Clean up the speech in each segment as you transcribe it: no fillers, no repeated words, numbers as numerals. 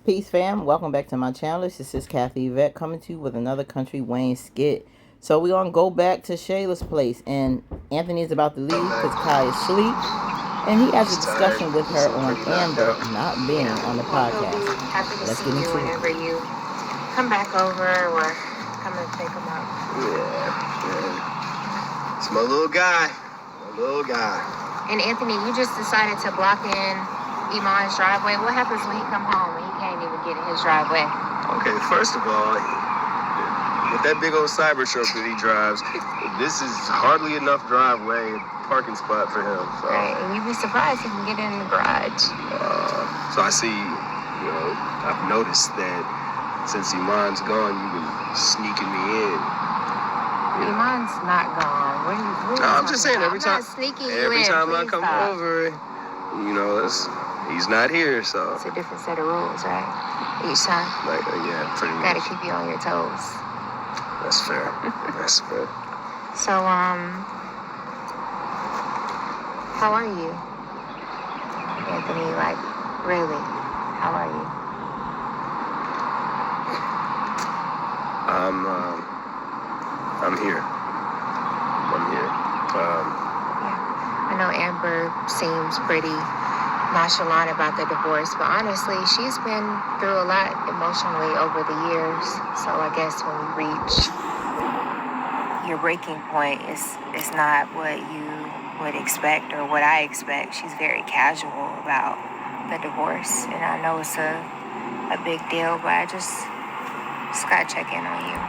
Peace fam, welcome back to my channel. This is Kathy Yvette coming to you with another Country Wayne skit. So we're going to go back to Shayla's place, and Anthony's about to leave because Kai is asleep. And he has a discussion with her on Amber not being on the podcast. He'll be happy to Let's see get you into it. whenever you come back over or come and pick him up. Yeah. It's my little guy. And Anthony, you just decided to block in Iman's driveway. What happens when he come home and he can't even get in his driveway? Okay, first of all, with that big old Cybertruck that he drives, this is hardly enough driveway parking spot for him. So. Right, and you'd be surprised if he can get in the garage. So I see, I've noticed that since Iman's gone, you've been sneaking me in. Iman's not gone. What are you No, I'm just saying, every time I come over, he's not here, so. It's a different set of rules, right? Each time. Yeah, pretty much. Gotta keep you on your toes. That's fair. That's fair. So, how are you, Anthony? Like, really, how are you? I'm here. I know Amber seems pretty nonchalant about the divorce, but honestly, she's been through a lot emotionally over the years. So I guess when you reach your breaking point, it's not what you would expect or what I expect. She's very casual about the divorce, and I know it's a big deal, but I just gotta check in on you.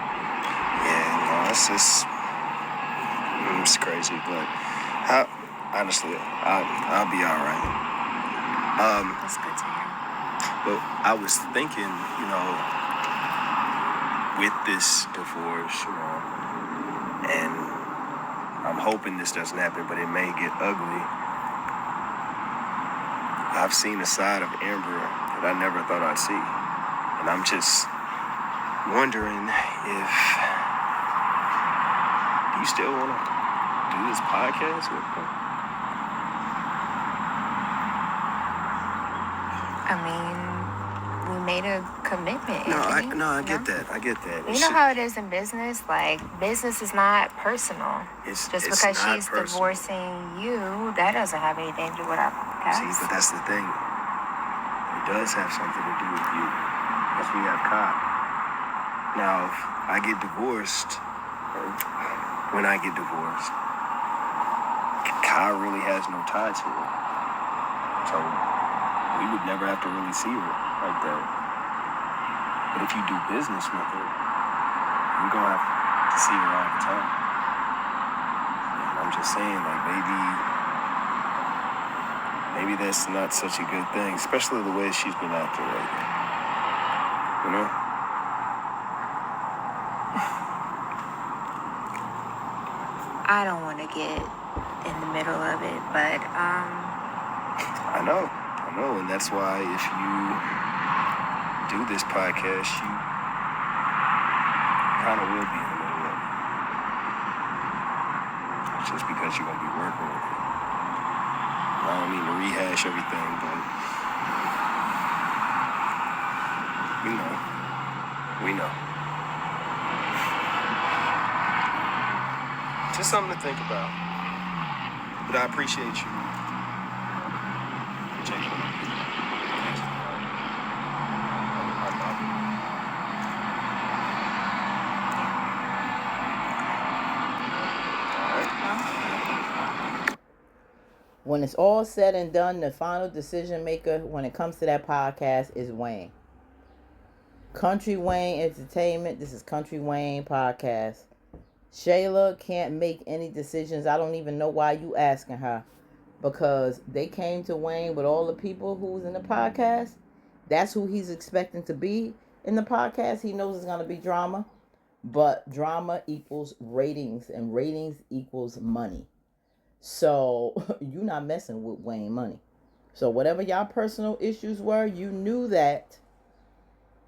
Yeah, no, it's crazy, but honestly, I'll be all right. That's good to hear. But I was thinking, with this divorce, and I'm hoping this doesn't happen, but it may get ugly. I've seen a side of Amber that I never thought I'd see, and I'm just wondering if do you still want to do this podcast with her? I mean, we made a commitment. I get that. You know how it is in business? Like, business is not personal. Just because she's divorcing you, that doesn't have anything to do with our podcast. See, but that's the thing. It does have something to do with you. Because we have Kai. Now, if I get divorced, or when I get divorced, Kai really has no tie to it. So we would never have to really see her like that. But if you do business with her, you're going to have to see her all the time. And I'm just saying, like, maybe that's not such a good thing, especially the way she's been acting lately. I don't want to get in the middle of it, but I know, and that's why if you do this podcast, you kind of will be in the middle of it. It's just because you're going to be working with it. I don't mean to rehash everything, but we know. Just something to think about. But I appreciate you. When it's all said and done, the final decision maker when it comes to that podcast is Wayne. Country Wayne Entertainment. This is Country Wayne Podcast. Shayla can't make any decisions. I don't even know why you asking her. Because they came to Wayne with all the people who was in the podcast. That's who he's expecting to be in the podcast. He knows it's going to be drama. But drama equals ratings. And ratings equals money. So you're not messing with Wayne money. So whatever y'all personal issues were, you knew that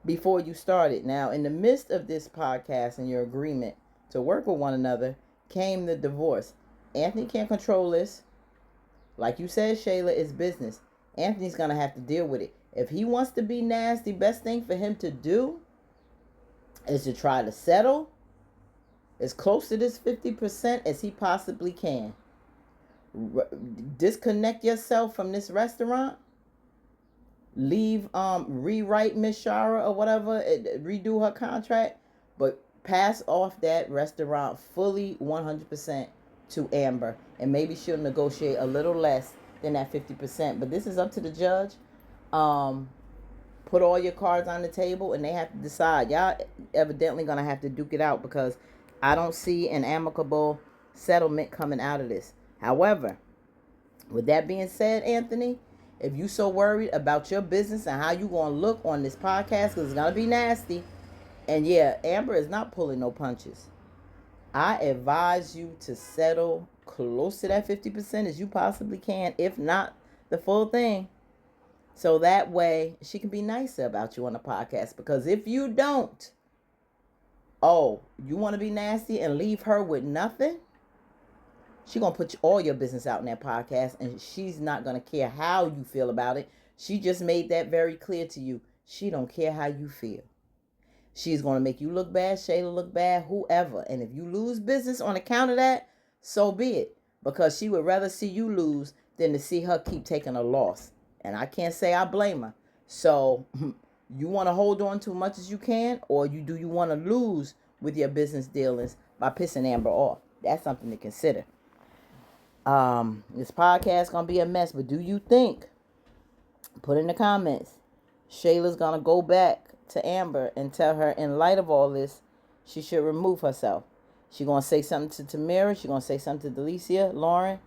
before you started. Now, in the midst of this podcast and your agreement to work with one another came the divorce. Anthony can't control this. Like you said, Shayla, it's business. Anthony's going to have to deal with it. If he wants to be nasty, best thing for him to do is to try to settle as close to this 50% as he possibly can. Disconnect yourself from this restaurant. Leave, rewrite Miss Shara or whatever, redo her contract, but pass off that restaurant fully 100% to Amber, and maybe she'll negotiate a little less than that 50%. But this is up to the judge. Put all your cards on the table, and they have to decide. Y'all evidently gonna have to duke it out, because I don't see an amicable settlement coming out of this. However, with that being said, Anthony, if you so worried about your business and how you gonna look on this podcast, because it's gonna be nasty, and yeah, Amber is not pulling no punches, I advise you to settle close to that 50% as you possibly can, if not the full thing, so that way she can be nicer about you on the podcast. Because if you don't, you want to be nasty and leave her with nothing, she gonna put all your business out in that podcast, and she's not gonna care how you feel about it. She just made that very clear to you. She don't care how you feel. She's gonna make you look bad, Shayla look bad, whoever. And if you lose business on account of that, so be it. Because she would rather see you lose than to see her keep taking a loss. And I can't say I blame her. So you want to hold on to as much as you can, or you want to lose with your business dealings by pissing Amber off? That's something to consider. This podcast gonna be a mess, but do you think, put in the comments, Shayla's gonna go back to Amber and tell her, in light of all this, she should remove herself? She gonna say something to Tamira, she gonna say something to Delicia, Lauren,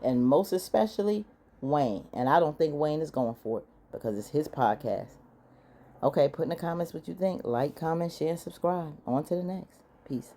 and most especially Wayne. And I don't think Wayne is going for it, because it's his podcast. Okay, put in the comments what you think. Like, comment, share, and subscribe. On to the next. Peace.